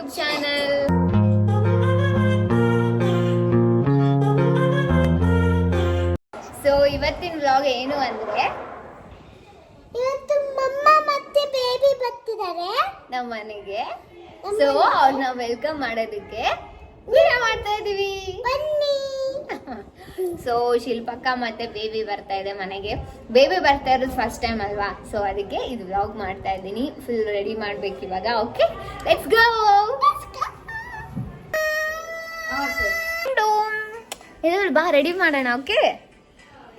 YouTube channel. So ಇವತ್ತಿನ vlog ಏನು ಅಂದ್ರೆ, ಇವತ್ತು ಮಮ್ಮ ಮತ್ತೆ ಬೇಬಿ ಬರ್ತಿದ್ದಾರೆ ನಮ್ಮ ಮನೆಗೆ. ಸೊ ಅವ್ರನ್ನ ವೆಲ್ಕಮ್ ಮಾಡೋದಕ್ಕೆ ವಿಡಿಯೋ ಮಾಡ್ತಾ ಇದೀವಿ, ಬನ್ನಿ. ಸೊ ಶಿಲ್ಪಕ್ಕ ಮತ್ತೆ ಬೇಬಿ ಬರ್ತಾ ಇದೆ ಮನೆಗೆ. ಬೇಬಿ ಬರ್ತಾ ಇರೋದು ಫಸ್ಟ್ ಟೈಮ್ ಅಲ್ವಾ, ಸೊ ಅದಕ್ಕೆ ಇದು ವ್ಲಾಗ್ ಮಾಡ್ತಾ ಇದ್ದೀನಿ. ಫುಲ್ ರೆಡಿ ಮಾಡ್ಬೇಕು ಇವಾಗ. Okay, let's go. ಇದು ಬಾ ರೆಡಿ ಮಾಡೋಣ. ಓಕೆ,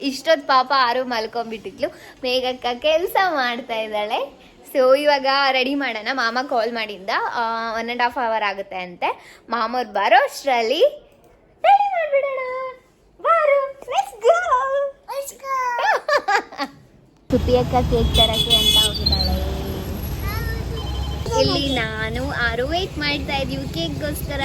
ಇಷ್ಟೊತ್ತು ಪಾಪ ಆರು ಮಲ್ಕೊಂಡ್ಬಿಟ್ಟಿದ್ಲು. ಮೇಘಕ್ಕ ಕೆಲಸ ಮಾಡ್ತಾ ಇದ್ದಾಳೆ. ಸೊ ಇವಾಗ ರೆಡಿ ಮಾಡೋಣ. ಮಾಮ ಕಾಲ್ ಮಾಡಿಂದ 1.5 hour ಆಗುತ್ತೆ ಅಂತೆ. ಮಾಮವ್ರು ಬರೋ ಅಷ್ಟರಲ್ಲಿ ರೆಡಿ ಮಾಡ್ಬಿಡೋಣ. ಬಾರು, ಲೆಟ್ಸ್ ಗೋ. ಸುಪಿಯಕ್ಕ ಕೇಕ್ ತರಕ್ಕೆ ಅಂತ ಹೋಗಿದ್ದಾಳೆ. ಇಲ್ಲಿ ನಾನು ಆರು ವೇಟ್ ಮಾಡ್ತಾ ಇದೀವಿ ಕೇಕ್ಗೋಸ್ಕರ.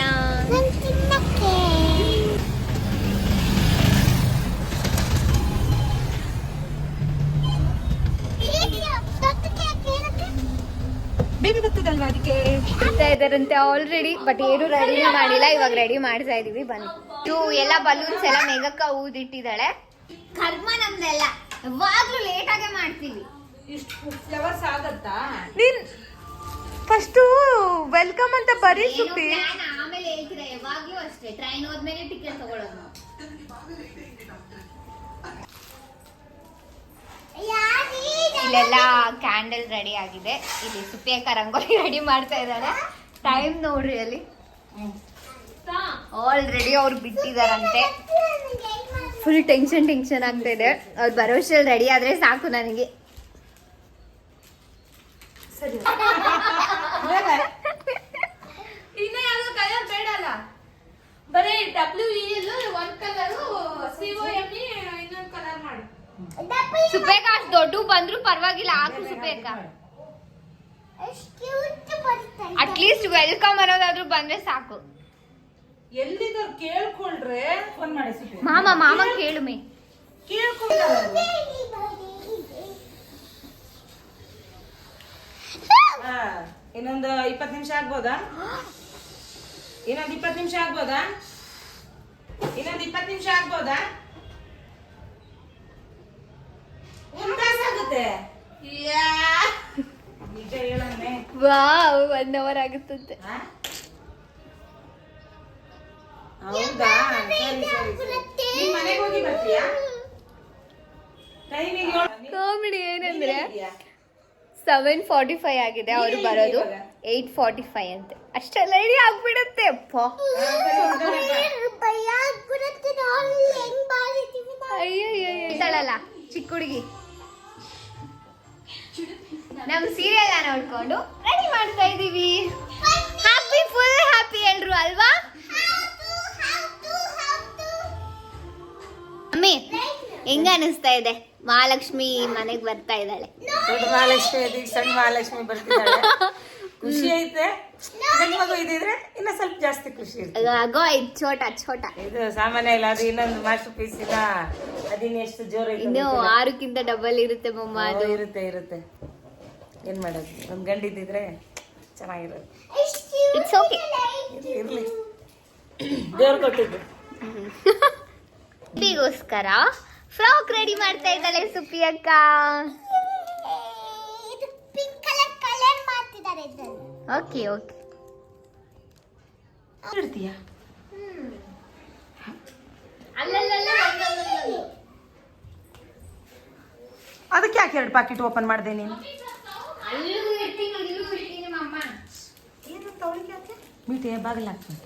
ಬೇಬಿ ಬರ್ತಿದಲ್ವಾ, ಅದಕ್ಕೆ ಇಡ್ತಾ ಇದಾರಂತೆ ಆಲ್ರೆಡಿ. ಬಟ್ ಏನು ರೆಡಿ ಮಾಡಿಲ್ಲ, ಇವಾಗ ರೆಡಿ ಮಾಡ್ತಾ ಇದೀವಿ. ಬನ್ನಿ. ಇದು ಎಲ್ಲ ಬಲೂನ್ಸ್ ಎಲ್ಲ ಮೇಘಕ್ಕ ಊದಿಟ್ಟಿದ್ದಾಳೆ. ಕರ್ಮ ನಮ್ದೆಲ್ಲ, ಯಾವಾಗ್ಲೂ ಲೇಟ್ ಆಗೇ ಮಾಡ್ತೀವಿ. ಫ್ಲವರ್ಸ್ ಆಗತ್ತಾ? ನೀನ್ ಫಸ್ಟ್ ವೆಲ್ಕಮ್ ಅಂತ ಬರೀ ಏನೋ ಸುಪ್ಪಿ. plan ಆಮೇಲೆ ಹೇಳ್ತೀರಾ, ಯಾವಾಗ್ಲೂ ಅಷ್ಟೇ. ಟ್ರೈನ್ ಹೋದ್ಮೇಲೆ ಟಿಕೆಟ್ ತಗೊಳ್ಳೋದು ನಾವು. ಇಲ್ಲೆಲ್ಲ ಕ್ಯಾಂಡಲ್ ರೆಡಿ ಆಗಿದೆ. ಇಲ್ಲಿ ಸುಪ್ಪಿಯಕ್ಕ ರಂಗೋಲಿ ರೆಡಿ ಮಾಡ್ತಾ ಇದ್ದಾಳೆ. ಟೈಮ್ ನೋಡ್ರಿ ಅಲ್ಲಿ. ಆಲ್ರೆಡಿ ಅವ್ರು ಬಿಟ್ಟಿದಾರಂತೆ. ಫುಲ್ ಟೆನ್ಷನ್ ಆಗ್ತಾ ಇದೆ. ಅವ್ರು ಬರೋಷ್ಟರಲ್ಲಿ ರೆಡಿ ಆದ್ರೆ ಸಾಕು ನನಗೆ. ಇನ್ನ ಯಾವ್ದು ಕಲರ್ ಬೇಡ ಅಲ್ಲ, ಬರೀ WEL ಒಂದ್ ಕಲರ್, COME ಇನ್ನೊಂದ್ ಕಲರ್ ಮಾಡು. ಸುಪ್ಪೇಕ ಅಷ್ಟು ದೊಡ್ಡ ಬಂದ್ರು ಪರವಾಗಿಲ್ಲ, ಹಾಕು ಸುಪ್ಪೇಕ. ಅಟ್ಲೀಸ್ಟ್ ವೆಲ್ಕಮ್ ಅನ್ನೋದಾದ್ರೂ ಬಂದ್ರೆ ಸಾಕು. ಎಲ್ಲಿದ್ರು ಕೇಳ್ಕೊಳ್ರೆ ಫೋನ್ ಮಾಡಿ ಸುಪ್ಪಿ. ಮಾಮ ಕೇಳು ಮೇ. ಇನ್ನೊಂದು 20 ನಿಮಿಷ ಆಗ್ಬೋದಾ? ಇನ್ನೊಂದು 20 ನಿಮಿಷ ಆಗ್ಬೋದಾ? ಒಂದ್ ತಾಸಾಗುತ್ತೆ. ನಿಜ ಹೇಳಮ್ಮೆ. Wow, 1 hour ಆಗುತ್ತಂತೆ. ಹೌದಾ? ಸರಿ. ನೀನ್ ಮನೆಗೆ ಹೋಗಿ ಬರ್ತೀಯಾ? ಟೈಮಿಗೆ ಕಾಮಿಡಿ ಏನಂದ್ರೆ 7:45 ಆಗಿದೆ, ಅವ್ರು ಬರೋದು 8:45 ಅಂತೆ. ಅಷ್ಟೆಲ್ಲ ರೆಡಿ ಆಗ್ಬಿಡುತ್ತೆ. ಅಯ್ಯಯ್ಯಲ್ಲ ಚಿಕ್ಕ ಹುಡುಗಿ ನಮ್ ಸೀರಿಯಲ್ ನೋಡ್ಕೊಂಡು ರೆಡಿ ಮಾಡ್ತಾ ಇದೀವಿ. ಹ್ಯಾಪಿ, ಫುಲ್ ಹ್ಯಾಪಿ ಎಲ್ರು ಅಲ್ವಾ? ಅಮ್ಮಿ, ಹೆಂಗ ಅನಿಸ್ತಾ ಇದೆ? ಮಹಾಲಕ್ಷ್ಮಿ ಮನೆಗ್ ಬರ್ತಾ ಇದ್ದಾಳೆ. ದೊಡ್ಡ ಮಹಾಲಕ್ಷ್ಮಿ ಇದೀಗ ಸಣ್ಣ ಮಹಾಲಕ್ಷ್ಮಿ ಬರ್ತಿದ್ದಾಳೆ. ಖುಷಿ ಐತೆ. ಗಂಡು ಮಗು ಇದ್ದಿದ್ರೆ ಇನ್ನ ಸ್ವಲ್ಪ ಜಾಸ್ತಿ ಖುಷಿ ಇರ್ತದೆ. ಆಗೋ ಛೋಟ ಇದು ಸಾಮಾನ್ಯ ಇಲ್ಲ, ಅದು ಇನ್ನೊಂದು ಮಾಸ್ಟರ್ ಪೀಸ್ ಇಲ್ಲ. ಅದಿನ್ನ ಎಷ್ಟು ಜೋರ ಇನ್ನು 6ಕ್ಕಿಂತ ಡಬಲ್ ಇರುತ್ತೆ ಮಮ್ಮ. ಅದು ಇರುತ್ತೆ. ಏನ್ ಮಾಡೋದು, ಒಂದ್ ಗಂಡು ಇದ್ದಿದ್ರೆ ಚೆನ್ನಾಗಿರೋದು. ಇಟ್ಸ್ ಓಕೆ, ಇರ್ಲಿ, ದೇವ್ರು ಕೊಟ್ಟಿದ್ದು. ಬೇಬಿಗೋಸ್ಕರ ಫ್ರಾಕ್ ರೆಡಿ ಮಾಡ್ತಾ ಇದ್ದಾಳೆ ಸುಪ್ಪಿ ಅಕ್ಕ. ಪಿಂಕ್ ಕಲರ್ ಮಾಡ್ತಿದ್ದಾರೆ. ಓಕೆ ಇಡ್ತೀಯಾ? ಅದಕ್ಕೆ ಯಾಕೆ 2 ಪ್ಯಾಕೆಟ್ ಓಪನ್ ಮಾಡಿದೆ ನೀನು? ಮೀಟೆ ಬಾಗಿಲು ಹಾಕ್ತೀನಿ.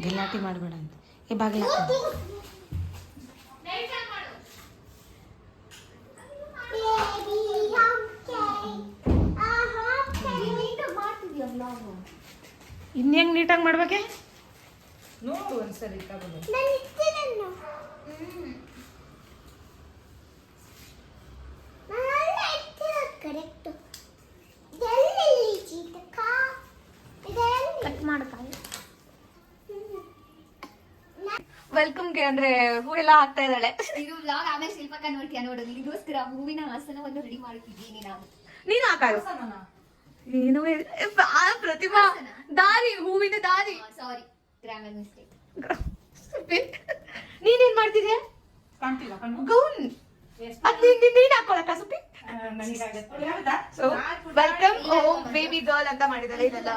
ಗಲಾಟೆ ಮಾಡಬೇಡ ಅಂತ. ಬಾಗಿಲು ಹಾಕ್ತೀನಿ. ಇನ್ನೆಂಗ್ ನೀಟಾಗಿ ಮಾಡ್ಬೇಕೆ ನೋಡು ಒಂದ್ಸರಿ. ಕಟ್ ಮಾಡಕ್ಕಾಗ. ವೆಲ್ಕಮ್ ರೂಮ್ಗೆ ಅಂದ್ರೆ ಹೂವೆಲ್ಲ ಹಾಕ್ತಾ ಇದ್ದಾಳೆ. ಇದು ವ್ಲಾಗ್ ಆಮೇಲೆ ಶಿಲ್ಪಕ್ಕ ನೋಡ್ತೀಯ ನೋಡೋದು. ಇದಕ್ಕೋಸ್ಕರ ಹೂವಿನ ಆಸನವನ್ನು ರೆಡಿ ಮಾಡುತ್ತಿದ್ದೀನಿ ನಾನು. ನೀನು ಹಾಕಾಡು. ಏನು ಪ್ರತಿಮಾ ದಾರಿ, ಹೂವಿನ ದಾರಿ. Sorry, grammar mistake. ನೀನೇನ್ ಮಾಡ್ತಿದ್ಯಾ? ಗೌನ್ ಅದ್ ನೀನ್ ಹಾಕೊಳಕ್ಕ Suppi. So welcome home baby girl ಅಂತ ಮಾಡಿದಾರೆ ಇದೆಲ್ಲ.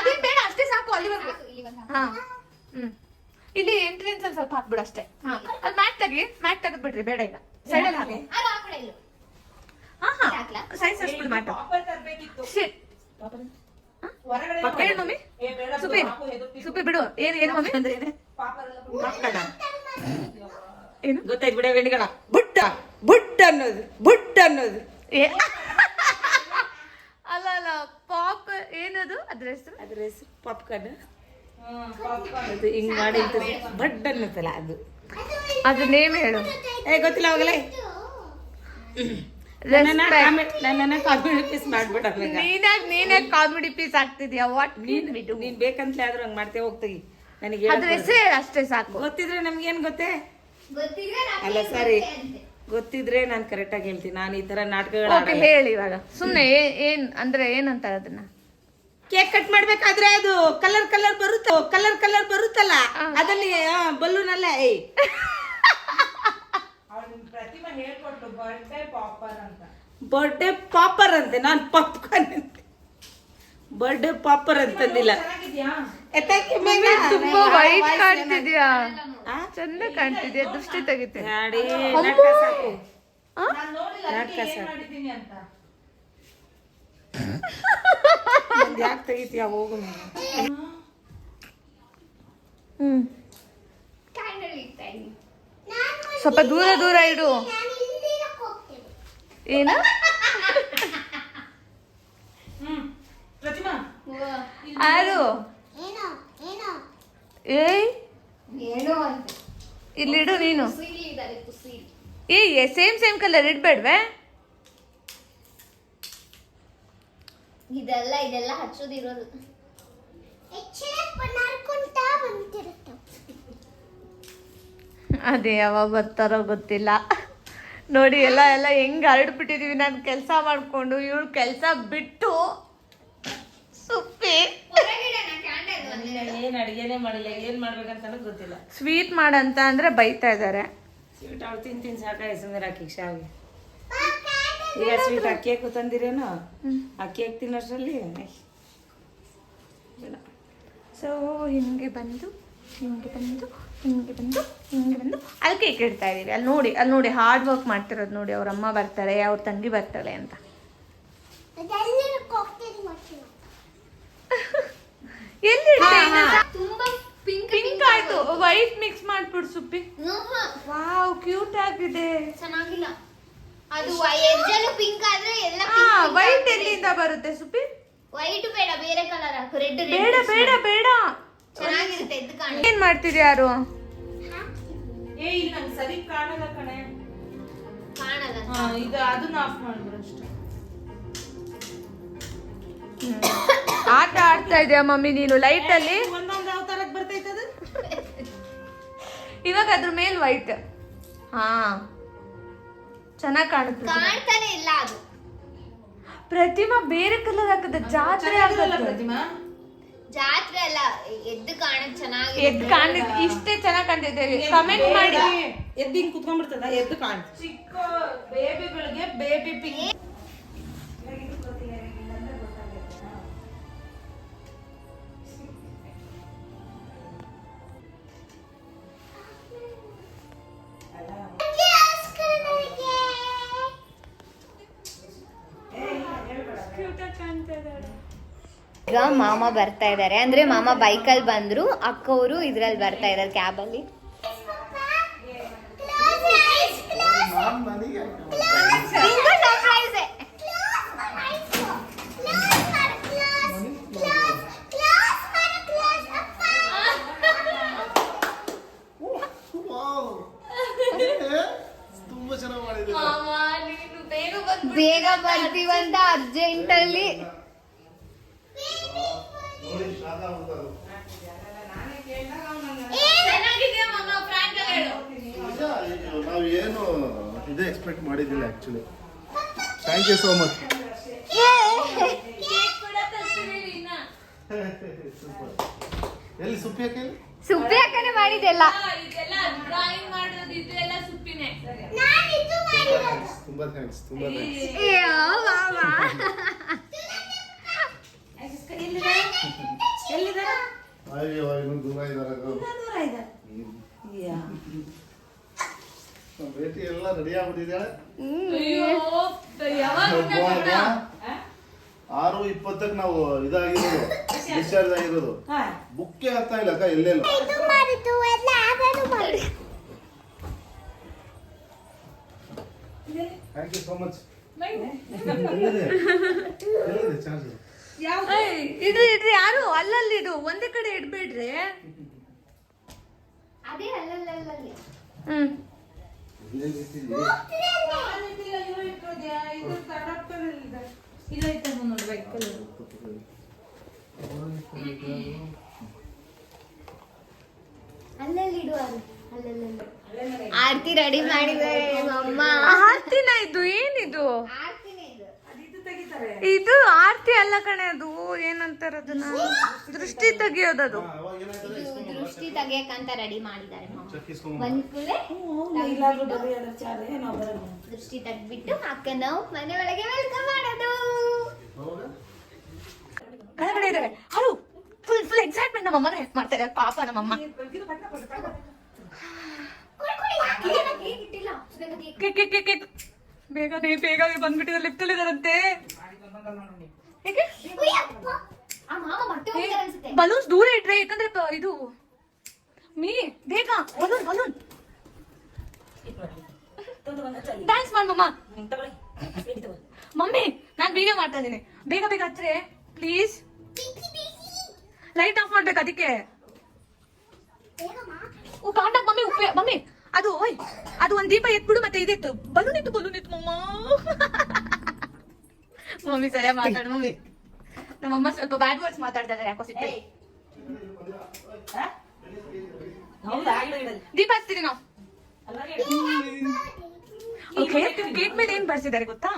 ಅದೇನ್ ಬೇಡ, ಅಷ್ಟೇ ಸಾಕು ಅಲ್ಲಿವರೆಗೂ. ಹಾ ಇಲ್ಲಿ ಎಂಟ್ರೆನ್ಸ್ ಅಲ್ಲಿ ಸ್ವಲ್ಪ ಹಾಕ್ಬಿಡು ಅಷ್ಟೇ. ಅದು ಮ್ಯಾಟ್ ತೆಗೆದ್ ಬಿಡ್ರಿ, ಬೇಡ ಈಗ ಸೈಡ್ ಅಲ್ಲಿ ಹಾಕಿ. ಅದು ಆ ಕಡೆ ಇಲ್ಲ. ಸೈಜ್ ಅಷ್ಟು ಮ್ಯಾಟ್ ಹೇಳಿ ಮಮ್ಮಿ. ಸುಪ್ಪಿ ಬಿಡು. ಏನು ಮಮ್ಮಿ ಅಂದ್ರೆ ಏನು ಗೊತ್ತಾಯ್ತು ಬಿಡ ವೆಂಡಿಗಳ ಬುಡ್ಡ ಅನ್ನೋದು ಅಲ್ಲ ಪಾಪ್ ಏನದು ಅದ್ರ ಹೆಸರು ಪಾಪ್ಕಾರ್ನ್. ಅದು ಹಿಂಗ್ ಮಾಡಿ ಬಡ್ ಅನ್ನತ್ತಲ್ಲ ಅದು. ಅದ್ರ ನೇಮ್ ಹೇಳು. ಗೊತ್ತಿಲ್ಲ ಅವಾಗಲೇ. ನನ್ನನ್ನ ಕಾಮಿಡಿ ಪೀಸ್ ಮಾಡ್ಬಿಡ. ನೀನೇ ಕಾಮಿಡಿ ಪೀಸ್ ಆಗ್ತಿದ್ಯಾ? ವಾಟ್ ನೀನ್ ಬೇಕಂತಲೇ ಆದ್ರೂ ಹಂಗ್ ಮಾಡ್ತೇ ಹೋಗ್ತೀವಿ. ನನಗೆ ಅದ್ರ ಹೆಸರು ಅಷ್ಟೇ ಸಾಕು. ಗೊತ್ತಿದ್ರೆ ನಮ್ಗೇನ್ ಗೊತ್ತೇ ಗೊತ್ತಿದ್ರೆ ಅಲ್ಲ. ಸರಿ, ಗೊತ್ತಿದ್ರೆ ನಾನು ಕರೆಕ್ಟ್ ಆಗಿ ಹೇಳ್ತೀನಿ. ನಾನು ಈ ತರ ನಾಟಕಗಳು ಓಕೆ ಹೇಳಿ ಇವಾಗ. ಸುಮ್ನೆ ಏನ್ ಅಂದ್ರೆ ಏನಂತ ಅದನ್ನ ಕೇಕ್ ಕಟ್ ಮಾಡ್ಬೇಕಾದ್ರೆ ಅದು ಕಲರ್ ಬರುತ್ತಲ್ಲ, ಅದಲ್ಲಿ ಬಲೂನ್ ಅಲ್ಲ. ಬರ್ಡೇ ಪಾಪರ್ ಅಂತೆ. ನಾನು ಪಾಪ್ಕಾರ್ನ್ ಅಂತೆ. ಬರ್ಡೇ ಪಾಪರ್ ಅಂತಂದಿಲ್ಲ. ತುಂಬಾ ವೈಟ್ ಕಾಣ್ತಿದ್ಯಾ, ಚಂದ ಕಾಣ್ತಿದ್ಯಾ, ದೃಷ್ಟಿ ತೆಗಿತೆ. ಯಾಕೆ ತೆಗಿತೀಯ? ಹೋಗು. ಕ್ಯಾಂಡಲ್ ಇಡ್ತಾ ಇದ್ದೀನಿ. ಸ್ವಲ್ಪ ದೂರ ಇಡು. ಏನ ಯಾರು ಏಯ್ ಏನೋ ಅಂತ ಇಲ್ಲಿಡು ನೀನು. ಕುಸೀಲಿ ಇದ್ದಾರೆ, ಕುಸೀಲಿ. Same colour ಇಡ್ಬೇಡ್ವೆ? ಇದೆಲ್ಲ ಹಚ್ಚೋದಿರೋದು. ಅದೇ ಯಾವಾಗ ಬರ್ತಾರೋ ಗೊತ್ತಿಲ್ಲ. ನೋಡಿ ಎಲ್ಲ ಹೆಂಗ್ ಹರಡ್ಬಿಟ್ಟಿದೀವಿ. ನಾನು ಕೆಲಸ ಮಾಡ್ಕೊಂಡು ಇವಳು ಕೆಲಸ ಬಿಟ್ಟು. ಸುಪ್ಪಿ ಏನ್ ಅಡಿಗೆನೆ ಮಾಡಿಲ್ಲ, ಏನ್ ಮಾಡ್ಬೇಕಂತ ಗೊತ್ತಿಲ್ಲ. ಸ್ವೀಟ್ ಮಾಡಂತ ಅಂದ್ರೆ ಬೈತಾ ಇದಾರೆ. ಸ್ವೀಟ್ ಅವಳು ತಿಂತೀನಿ ಸಾಕಾಗಿ ಸುಂದರ ಹಾಕಿ ಶಾವಿಗೆ. ಈಗ ಸ್ವೀಟ್ ಆ ಕೇಕ್ ತಂದಿರೇನು? ಆ ಕೇಕ್ ತಿನ್ನೋಷ್ಟ್ರಲ್ಲಿ ಸೊ ಹಿಂಗೆ ಬಂದು ಅಲ್ಲಿ ಕೇಕ್ ಇಡ್ತಾ ಇದೀವಿ. ಅಲ್ಲಿ ನೋಡಿ ಹಾರ್ಡ್ ವರ್ಕ್ ಮಾಡ್ತಿರೋದು ನೋಡಿ. ಅವ್ರ ಅಮ್ಮ ಬರ್ತಾರೆ, ಅವ್ರ ತಂಗಿ ಬರ್ತಾಳೆ ಅಂತ. ಎಲ್ಲಿ ತುಂಬಾ ಪಿಂಕ್ ಆಯ್ತು. ವೈಟ್ ಮಿಕ್ಸ್ ಮಾಡ್ಬಿಡು ಸುಪ್ಪಿ. ವಾವ್, ಕ್ಯೂಟ್ ಆಗಿದೆ. ಚೆನ್ನಾಗಿಲ್ಲ. ಅದು ಎಡ್ಜಲ್ಲೂ ಪಿಂಕ್ ಆದ್ರೆ ಎಲ್ಲ ವೈಟ್ ಎಲ್ಲಿಂದ ಬರುತ್ತೆ ಸುಪ್ಪಿ? ವೈಟ್ ಬೇಡ, ಬೇರೆ ಕಲರ್ ಹಾಕು. ರೆಡ್ ಬೇಡ ಚೆನ್ನಾಗಿರುತ್ತೆ. ಎದ್ದು ಕಾಣ. ಏನ್ ಮಾಡ್ತಿದ್ಯಾ? ಯಾರು ಇಲ್ಲ ನಂಗೆ ಸರಿ ಕಾಣಲ್ಲ ಕಣೆ. ಕಾಣಲ್ಲ. ಇದು ಅದನ್ನ ಆಫ್ ಮಾಡ್ಬಿಡು ಅಷ್ಟೇ. ಆಟ ಆಡ್ತಾ ಇದೆಯಾ ಮಮ್ಮಿ ನೀನು ಲೈಟ್ ಅಲ್ಲಿ? ಒಂದೊಂದು ಯಾವ ತರಕ್ ಬರ್ತೈತದ. ಇವಾಗ ಅದ್ರ ಮೇಲ್ ವೈಟ್. ಹಾ, ಚೆನ್ನಾಗ್ ಕಾಣುತ್ತೆ. ಕಾಣ್ತಾನೆ ಇಲ್ಲ ಅದು. ಪ್ರತಿಮಾ ಬೇರೆ ಕಲರ್ ಹಾಕದ. ಜಾತ್ರೆ ಆಗಲ್ಲ ಪ್ರತಿಮಾ. ಜಾತ್ರೆ ಅಲ್ಲ, ಎದ್ದು ಕಾಣಕ್ ಚೆನ್ನಾಗಿ. ಎದ್ದು ಕಾಣಿದ್ ಇಷ್ಟೇ ಚೆನ್ನಾಗ್ ಕಾಣ್ತಿದೆ. ಕಮೆಂಟ್ ಮಾಡಿ. ಎದ್ದು ಹಿಂಗ್ ಕುತ್ಕೊಂಡ್ಬಿಡ್ತದ, ಎದ್ದು ಕಾಣ್ತು. ಚಿಕ್ಕ ಬೇಬಿಗಳಿಗೆ ಬೇಬಿ ಪಿಂಕ್. ಈಗ ಮಾಮ ಬರ್ತಾ ಇದಾರೆ. ಅಂದ್ರೆ ಮಾಮ ಬೈಕಲ್ಲಿ ಬಂದ್ರು, ಅಕ್ಕವರು ಇದ್ರಲ್ಲಿ ಬರ್ತಾ ಇದಾರೆ, ಕ್ಯಾಬಲ್ಲಿ. ಬೇಗ ಬರ್ತೀವಂತ ಅರ್ಜೆಂಟಲ್ಲಿ. ನಾವು ಏನು ಇದೇ ಎಕ್ಸ್ಪೆಕ್ಟ್ ಮಾಡಿದ್ದಿಲ್ಲ actually. Thank you so much. ಎಲ್ಲಿ ಸುಪ್ಪಿ ಹಾಕಿ ಸುಪ್ಪಿ ಹಾಕನೆ ಮಾಡಿದೆಲ್ಲ. ತುಂಬಾ ಥ್ಯಾಂಕ್ಸ್, ತುಂಬಾ ಥ್ಯಾಂಕ್ಸ್. ಅಯ್ಯೋ ಇನ್ನೊಂದು ದೂರ ಇದ್ದಾರೆ. ಭೇಟಿ ಎಲ್ಲ ರೆಡಿ ಆಗ್ಬಿಟ್ಟಿದ್ದಾಳೆ. 6:20 ನಾವು ಇದಾಗಿರೋದು, ಡಿಸ್ಚಾರ್ಜ್ ಆಗಿರೋದು. ಬುಕ್ಕೇ ಆಗ್ತಾ ಇಲ್ಲ ಅಕ್ಕ ಎಲ್ಲೆಲ್ಲ. ಇದು ಮಾಡಿದ್ದು ಎಲ್ಲ ಆದರೂ ಮಾಡಿ. Thank you so much. ಎಲ್ಲಿದೆ ಚಾರ್ಜ್? ಇಡ್ರಿ ಯಾರು ಅಲ್ಲಲ್ಲಿ ಇದು ಒಂದೇ ಕಡೆ ಇಡ್ಬೇಡ್ರಿ. ಅದೇ ಅಲ್ಲಲ್ಲಲ್ಲಿ. ಅಲ್ಲಲ್ಲಿ ಇಡು ಅದು. ಅಲ್ಲಲ್ಲಿ ಆರತಿ ರೆಡಿ ಮಾಡಿದ್ದಾರೆ ಅಮ್ಮ. ಆರ್ತಿನ ಇದು ಏನಿದು? ಆರತಿನೇ ಇದು. ಇದು ಆರ್ತಿ ಅಲ್ಲ ಕಣೆ, ಅದು ಏನಂತಾರ ಅದನ್ನ, ದೃಷ್ಟಿ ತೆಗಿಯೋದದು. ಇದು ದೃಷ್ಟಿ ತೆಗಿಯಕ್ಕಂತ ರೆಡಿ ಮಾಡಿದ್ದಾರೆ ಒಂದ್ ಕುಲೆ ದೃಷ್ಟಿ ತೆಗ್ದ್ಬಿಟ್ಟು ಅಕ್ಕ ನಾವು ಮನೆ ಒಳಗೆ ವೆಲ್ಕಮ್ ಮಾಡೋದು. ಕೆಳಗಡೆ ಇದ್ದಾರೆ ಅವರು ಫುಲ್ ಎಕ್ಸೈಟ್ಮೆಂಟ್. ನಮ್ಮಮ್ಮ ಹೆಲ್ಪ್ ಮಾಡ್ತಾರೆ ಪಾಪ ನಮ್ಮಮ್ಮ. ಬೇಗ ಬಂದ್ಬಿಟ್ಟಿದ್ರೆ ಲಿಫ್ಟ್ ಅಲ್ಲಿ ಇದಾರಂತೆ. ಬಲೂನ್ಸ್ ದೂರ ಇಟ್ರೆ, ಯಾಕಂದ್ರೆ ಇದು ಮೀ ಬೇಗ ಬಲೂನ್ ಡ್ಯಾನ್ಸ್ ಮಾಡಮ್ಮ. ಮಮ್ಮಿ ನಾನ್ ವಿಡಿಯೋ ಮಾಡ್ತಾ ಇದೀನಿ, ಬೇಗ ಹಚ್ರೆ ಪ್ಲೀಸ್. ಲೈಟ್ ಆಫ್ ಮಾಡ್ಬೇಕು ಅದಕ್ಕೆ. ಕಾಂಟಾಕ್ಟ್ ಮಮ್ಮಿ ಮಮ್ಮಿ ಅದು ಅದು ಒಂದ್ ದೀಪ ಎತ್ಬಿಡು. ಮತ್ತೆ ಇದಿತ್ತು ಬಲೂನ್ ಇತ್ತು ಮಮ್ಮ. ಮಮ್ಮಿ ಸರಿಯಾಗಿ ಮಾತಾಡು ಮಮ್ಮಿ. ನಮ್ಮಮ್ಮ ಸ್ವಲ್ಪ ಬ್ಯಾಡ್ ವರ್ಡ್ಸ್ ಮಾತಾಡ್ತಾ ಇದಾರೆ, ಯಾಕೋ ಸಿಟ್ಟು. ದೀಪ ಹಚ್ತೀರಿ ನಾವು. ಕೇಕ್ ಮೇಲೆ ಏನ್ ಬರ್ಸಿದ್ದಾರೆ ಗೊತ್ತಾ?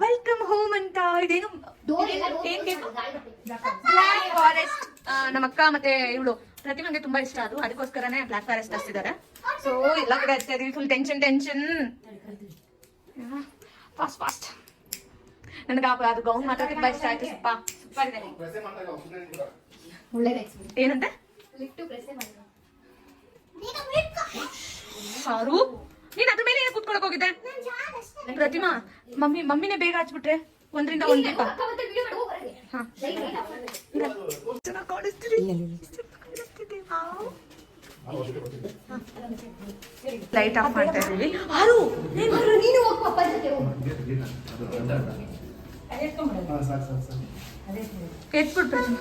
ವೆಲ್ಕಮ್ ಹೋಮ್ ಅಂತ. ಇದೇನು ಬ್ಲಾಕ್ ಫಾರೆಸ್ಟ್. ನಮ್ಮ ಅಕ್ಕ ಮತ್ತೆ ಇವಳು ಪ್ರತಿಮಂಗೆ ತುಂಬಾ ಇಷ್ಟ ಅದು, ಅದಕ್ಕೋಸ್ಕರನೇ ಬ್ಲಾಕ್ ಫಾರೆಸ್ಟ್ ಹಚ್ತಿದ್ದಾರೆ. ಸೊ ಎಲ್ಲ ಕಡೆ ಹಚ್ತಾ ಇದೀವಿ. Full tension. ಫಾಸ್ಟ್ ನನಗೆ ಅದು ಗೌನ್ ಮಾತ್ರ ತುಂಬಾ ಇಷ್ಟ ಆಯ್ತು. ಸೂಪರ್ ಇದೆ. ಏನಂತೆ ಸಾರು? ನೀನ್ ಅದ್ರ ಮೇಲೆ ಏನು ಕುತ್ಕೊಳಕ್ ಹೋಗಿದ್ದೆ? ಪ್ರತಿಮಾ ಮಮ್ಮಿನೇ ಬೇಗ ಹಚ್ಬಿಟ್ರೆ ಒಂದ್ರಿಂದ ಒಂದ್ ದೀಪ. ಲೈಟ್ ಆಫ್ ಮಾಡ್ತಾ ಇದೀವಿ. ನೀನು ಹೋಗ್ ಪಪ್ಪ ಜೊತೆ ಹೋಗು. ಎತ್ಬಿಟ್ಟು ಪ್ರತಿಮಾ.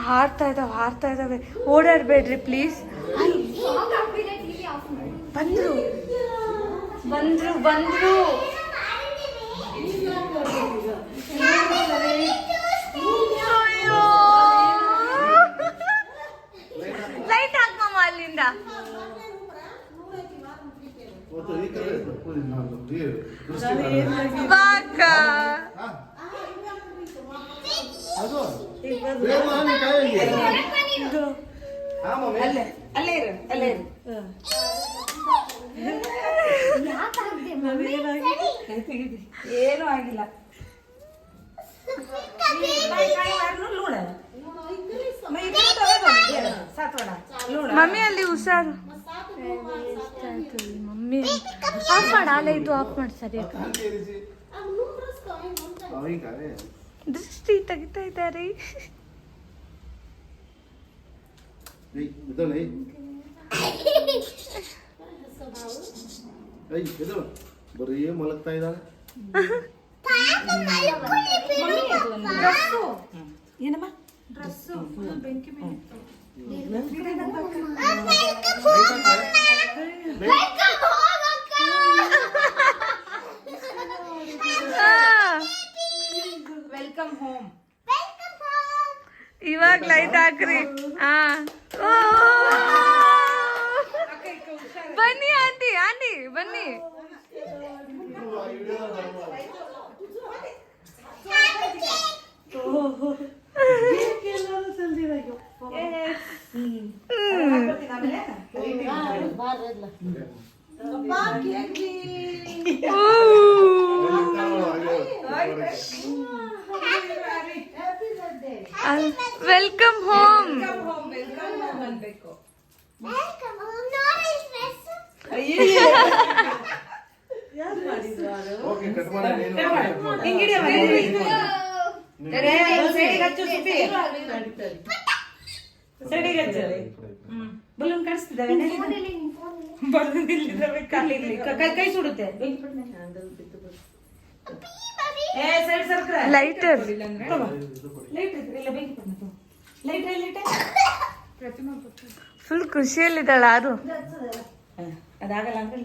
ಹಾರ್ತಾ ಇದಾವೆ, ಓಡಾಡ್ಬೇಡ್ರಿ ಪ್ಲೀಸ್. ಬಂದ್ರು ಅಯ್ಯೋ ಲೈಟ್ ಹಾಕಮ್ಮ ಅಲ್ಲಿಂದ. ಬಾಕ ಅಲ್ಲೇ ಇರು. ಏನು ಆಗಿಲ್ಲ. ಮಮ್ಮಿ ಅಲ್ಲಿ ಹುಷಾರು. ಮಮ್ಮಿ ಆಫ್ ಮಾಡ, ಲೈಟು ಆಫ್ ಮಾಡಿ. ಸರಿ ದೃಷ್ಟಿ ತೆಗಿತಾ ಇದ್ದಾರೆ. ಬರೀ ಮಲಗ್ತಾ ಇದ್ದಾಳೆ. ಏನಮ್ಮ ಬೆಂಕಿ ವೆಲ್ಕಮ್ ಹೋಮ್. ಇವಾಗ ಲೈಟ್ ಹಾಕ್ರಿ. Welcome home. Welcome home. ನೋಡಿ ಡ್ರೆಸ್. ಓಕೆ ಕಟ್ ಮಾಡಿ ಬಲೂನ್ ಕಾಣಿಸ್ತಿದ್ದಾವೆ ಕೈ ಸುಡುತ್ತೆ ಲೈಟರ್ ಫುಲ್ ಖುಷಿಯಲ್ಲಿದ್ದಾಳ ಆರು. ಅದಾಗಲ್ಲ ಅಂದ್ರೆ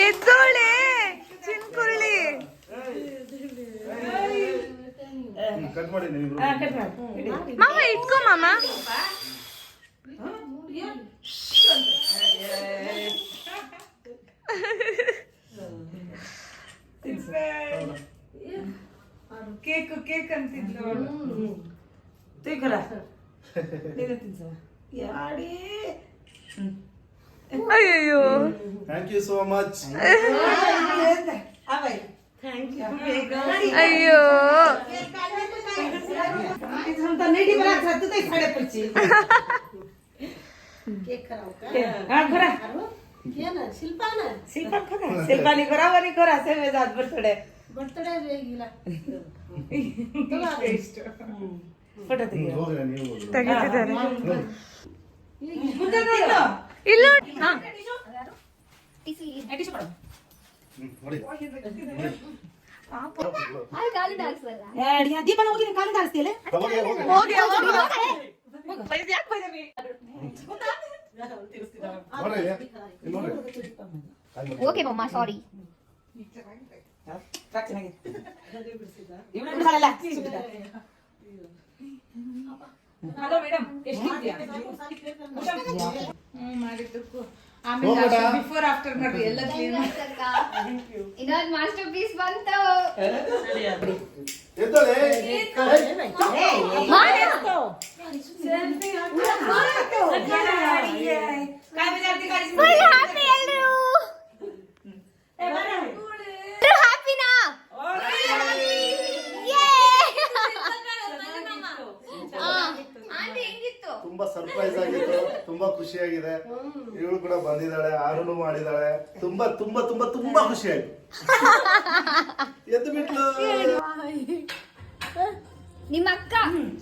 ಎದ್ದೋಳೆ ಚಿನ್ಕುರುಳಿ. ಕಟ್ ಮಾಡಿ ನೀವು ಕಟ್ ಮಾಡಿ ಮಾಮ ಇಟ್ಕೋ ಮಾಮ. ಕೇಕ್ ಅಂತಿದ್ಲು ತಿಕ್ಕರ ನೀನು ತಿನ್ಸವ ಯಾಡಿ ಅಯ್ಯೋ ಥ್ಯಾಂಕ್ ಯು ಸೋ ಮಚ್. ಅವೈ ಥ್ಯಾಂಕ್ ಯು ಅಯ್ಯೋ ಅಂತ नेडी बरा सत्तते साडे पुरची केक कराव का हा करा केना शिल्पानी करावनी करा सेवे जात बर्थडे वेगीला फोटो ತೆಗಿ ಹೋಗ್ರಿ ನೀವು ಹೋಗ್ರಿ. ತೆಗಿತಿದ್ದಾರೆ. ಮುಂದೆ ನೋಡು ಇಲ್ಲ ಹಾ ನೋಡಿ ದೀಪನ ಹೋಗಿ ಕಾಲು ದಾರಿಸ್ತೀಯಲ್ಲ ಹೋಗಿ ಹೋಗಿ ಹೋಗಿ ಹೋಗಿ ನೋಡಿ ಇಲ್ಲಿ ನೋಡಿ ಓಕೆ ಮಮ್ಮ ಸಾರಿ. ಹಲೋ ಮೇಡಮ್ ಎಷ್ಟಿದ್ಯಾ ಮಾಡಿದ್ದಕ್ಕೂ ಆಮೇಲೆ ಹೋಗ್ಬೇಡ. ಬಿಫೋರ್ ಆಫ್ಟರ್ ಮಾಡ್ರಿ ಎಲ್ಲ ಕ್ಲೀನ್ ಇನ್ನೊಂದು ಮಾಸ್ಟರ್ ಪೀಸ್ ಬಂತು. ಎದ್ದಳೆ ಹ್ಯಾಪಿ ಎಲ್ರು ಹ್ಯಾಪಿನಾ ಹೆಂಗಿತ್ತು? ತುಂಬಾ ಸರ್ಪ್ರೈಸ್ ಆಗಿತ್ತು, ತುಂಬಾ ಖುಷಿಯಾಗಿದೆ. ಇವಳು ಕೂಡ ಬಂದಿದ್ದಾಳೆ, ಆರುನು ಮಾಡಿದಾಳೆ. ತುಂಬಾ ತುಂಬಾ ತುಂಬಾ ತುಂಬಾ ಖುಷಿ ಆಯ್ತು. ಎದ್ದು ಬಿಟ್ಲು. ನಿಮ್ಮ ಅಕ್ಕ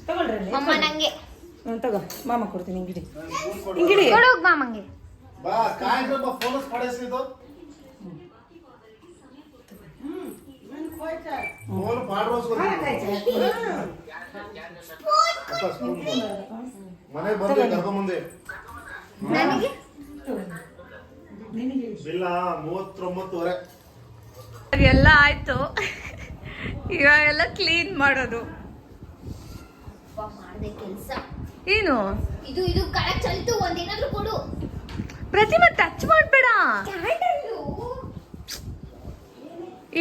ತಗೊಳ್ರಿ ಅಮ್ಮ ನಂಗೆ ತಗೋ ಮಾಮ ಕೊಡ್ತೀನಿ ಹಿಂಗಿಡಿ ಕೊಡೋಗ್ ಮಾಮಂಗೆ. ಬಾ ಕಾಯ್ದ್ರಪ್ಪ ಫೋನಸ್ ಪಡಿಸಿದ್ದು. ಫೋನ್ ಮನೆ ಬಂದೆ ಕರ್ಕೊಂಡ್ ಮುಂದೆ ನನಗೆ ಬಿಲ್ಲ 39ವರೆ. ಎಲ್ಲ ಆಯ್ತು, ಇವಾಗೆಲ್ಲ ಕ್ಲೀನ್ ಮಾಡೋದು. ಮಾಡಿದೆ ಕೆಲಸ. ಏನು ಇದು ಇದು ಕರೆಕ್ಟ್ ಚಲ್ತು. ಒಂದೇನಾದ್ರೂ ಕೊಡು. ಪ್ರತಿಮಾ ಟಚ್ ಮಾಡ್ಬೇಡ. ಕ್ಯಾಂಡಲ್ಲು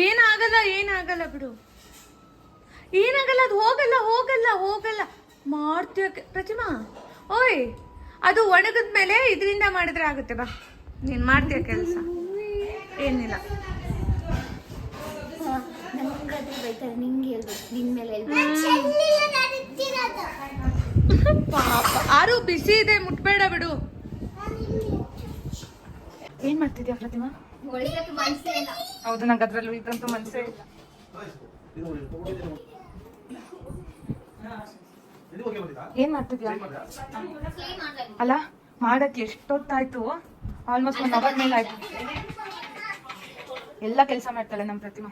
ಏನಾಗಲ್ಲ ಬಿಡು, ಏನಾಗಲ್ಲ. ಅದು ಹೋಗಲ್ಲ ಮಾಡ್ತೀಯ ಪ್ರತಿಮಾ. ಓಯ್ ಅದು ಒಣಗದ ಮೇಲೆ ಇದರಿಂದ ಮಾಡಿದ್ರೆ ಆಗುತ್ತೆ. ಬಾ ನೀನ್ ಮಾಡ್ತೀಯ ಕೆಲಸ, ಏನಿಲ್ಲ. ನಮ್ಗಾದ್ರೆ ಬೈತಾರೆ, ನಿಂಗೆ ಹೇಳ್ಬೇಕು, ನಿನ್ ಮೇಲೆ ಪಾಪ ಆರು ಬಿಸಿ ಇದೆ, ಮುಟ್ಬೇಡ ಬಿಡು. ಏನ್ ಮಾಡ್ತಿದ್ಯಾ ಪ್ರತಿಮಾ? ಒಳ್ಳೆಯಕ್ಕೆ ಮನಸ್ಸೇ ಇಲ್ಲ. ಹೌದು, ನಂಗೆ ಅದ್ರಲ್ಲೂ ಇದ್ರಂತೂ ಮನ್ಸೇ ಇಲ್ಲ. ಏನ್ ಮಾಡ್ತಿದ್ಯಾ? ಅಲ್ಲ ಮಾಡಕ್ ಎಷ್ಟೊತ್ತಾಯ್ತು? ಆಲ್ಮೋಸ್ಟ್ 1 ಅವರ್ ಮೇಲೆ ಆಯ್ತು. ಎಲ್ಲ ಕೆಲಸ ಮಾಡ್ತಾಳೆ ನಮ್ ಪ್ರತಿಮಾ.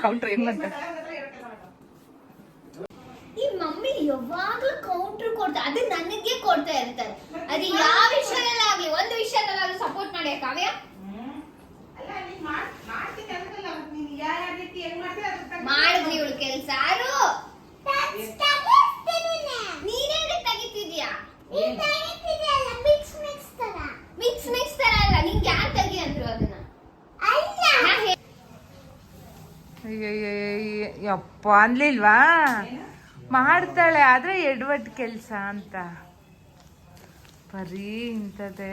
ಕೌಂಟ್ರ್ ಏನ್ ಮಾಡ್ತಾರೆ? ಈ ಮಮ್ಮಿ ಯಾವಾಗ್ಲೂ ಕೌಂಟರ್ ಕೊಡ್ತಾರೆ, ಅದು ನನಗೆ ಕೊಡ್ತಾ ಇರ್ತಾರೆ. ಅದು ಯಾವ ವಿಷಯದಲ್ಲಾಗ್ಲಿ, ಒಂದು ವಿಷಯದಲ್ಲಾದ್ರೂ ಸಪೋರ್ಟ್ ಮಾಡಿ ಕಾವ್ಯ. ಮಾಡಿದ್ರಿ ಇವಳು ಕೆಲಸ. ಯಾರು ಅಯ್ಯಯ್ಯಯ್ಯ ಯಪ್ಪ ಅನ್ಲಿಲ್ವಾ ಮಾಡ್ತಾಳೆ ಆದ್ರೆ ಎಡವಟ್ ಕೆಲ್ಸ ಅಂತ ಬರೀ ಇಂಥದ್ದೇ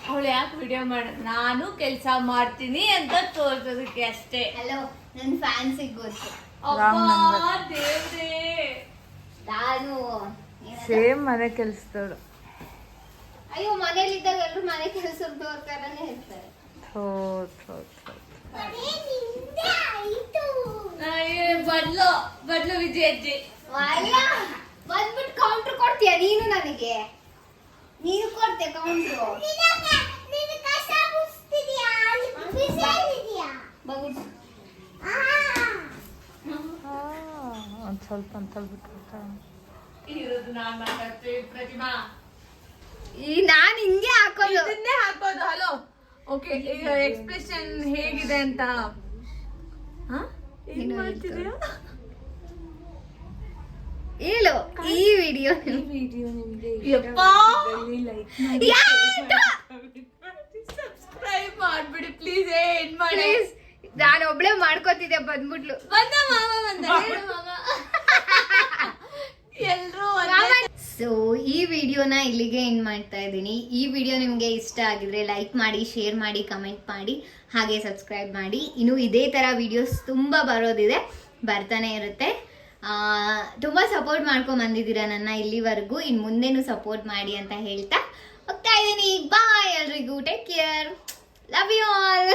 ಅವಳು ಯಾಕೆ ವಿಡಿಯೋ ಮಾಡ ನಾನು ಕೆಲಸ ಮಾಡ್ತೀನಿ ಅಂತ ತೋರ್ಸೋದಕ್ಕೆ ಅಷ್ಟೇ. ಹಲೋ ನನ್ನ ಫ್ಯಾನ್ಸಿಗೆ ಗೊತ್ತು. ಅಬ್ಬಾ ದೇವ್ರೇ, ನಾನು ಸೇಮ್ ಮನೆ ಕೆಲ್ಸದವಳು. ಅಯ್ಯೋ ಮನೇಲಿದ್ದಾಗ ಎಲ್ಲರೂ ಮನೆ ಕೆಲಸದವ್ರ ತರನೇ ಇರ್ತಾರೆ. ಬದ್ಲು ವಿಜಯಜ್ಜಿ ಅಲ್ಲ ಬಂದ್ಬಿಟ್ಟು ಕೌಂಟ್ರ್ ಕೊಡ್ತೀಯ ನೀನು ನನಗೆ? ನೀನು ಕೊಡ್ತೀಯ ಕೌಂಟ್ರು? ನೀನು ಕಸ ಮುಸ್ತಿದ್ಯಾ ಬಿಸಿಲಿದ್ಯಾ ಬಗುಡು ಒಂದ್ ಸ್ವಲ್ಪ ಅಂತ ಬಿಟ್ಟು ಇರೋದು ನಾನ್ ಮಾತಾಡ್ತೀವಿ ಪ್ರತಿಮಾ. ಈ ನಾನ್ ಹಿಂಗೆ ಹಾಕೋದು. ಇದನ್ನೇ ಹಾಕೋದು. ಹಲೋ ಓಕೆ, ಈಗ ಎಕ್ಸ್ಪ್ರೆಷನ್ ಹೇಗಿದೆ ಅಂತ ಏನ್ ಮಾಡ್ತಿದ್ಯಾ? ಹೇಳು. ಈ ವಿಡಿಯೋ ವಿಡಿಯೋ ನಿಮ್ಗೆ ಯಪ್ಪಾ ಸಬ್ಸ್ಕ್ರೈಬ್ ಮಾಡ್ಬಿಡಿ ಪ್ಲೀಸ್. ಏನ್ ಮಾಡಿ ಪ್ಲೀಸ್, ನಾನು ಒಬ್ಳೆ ಮಾಡ್ಕೋತಿದ್ದೆ ಬಂದ್ಬಿಟ್ಲು. ಬಂದ ಮಾಮ ಬಂದ ಮಾಮ ಎಲ್ರು ಸೊ ಈ ವಿಡಿಯೋನ ಇಲ್ಲಿಗೆ ಎಂಡ್ ಮಾಡ್ತಾ ಇದ್ದೀನಿ. ಈ ವಿಡಿಯೋ ನಿಮಗೆ ಇಷ್ಟ ಆಗಿದ್ರೆ ಲೈಕ್ ಮಾಡಿ, ಶೇರ್ ಮಾಡಿ, ಕಮೆಂಟ್ ಮಾಡಿ, ಹಾಗೆ ಸಬ್ಸ್ಕ್ರೈಬ್ ಮಾಡಿ. ಇನ್ನು ಇದೇ ಥರ ವಿಡಿಯೋಸ್ ತುಂಬ ಬರೋದಿದೆ, ಬರ್ತಾನೆ ಇರುತ್ತೆ. ತುಂಬ ಸಪೋರ್ಟ್ ಮಾಡ್ಕೊಂಡು ಬಂದಿದ್ದೀರಾ ನನ್ನ ಇಲ್ಲಿವರೆಗೂ. ಇನ್ನು ಮುಂದೆನೂ ಸಪೋರ್ಟ್ ಮಾಡಿ ಅಂತ ಹೇಳ್ತಾ ಹೋಗ್ತಾ ಇದ್ದೀನಿ. ಬಾಯ್ ಎಲ್ರಿಗೂ. Take care. Love you all.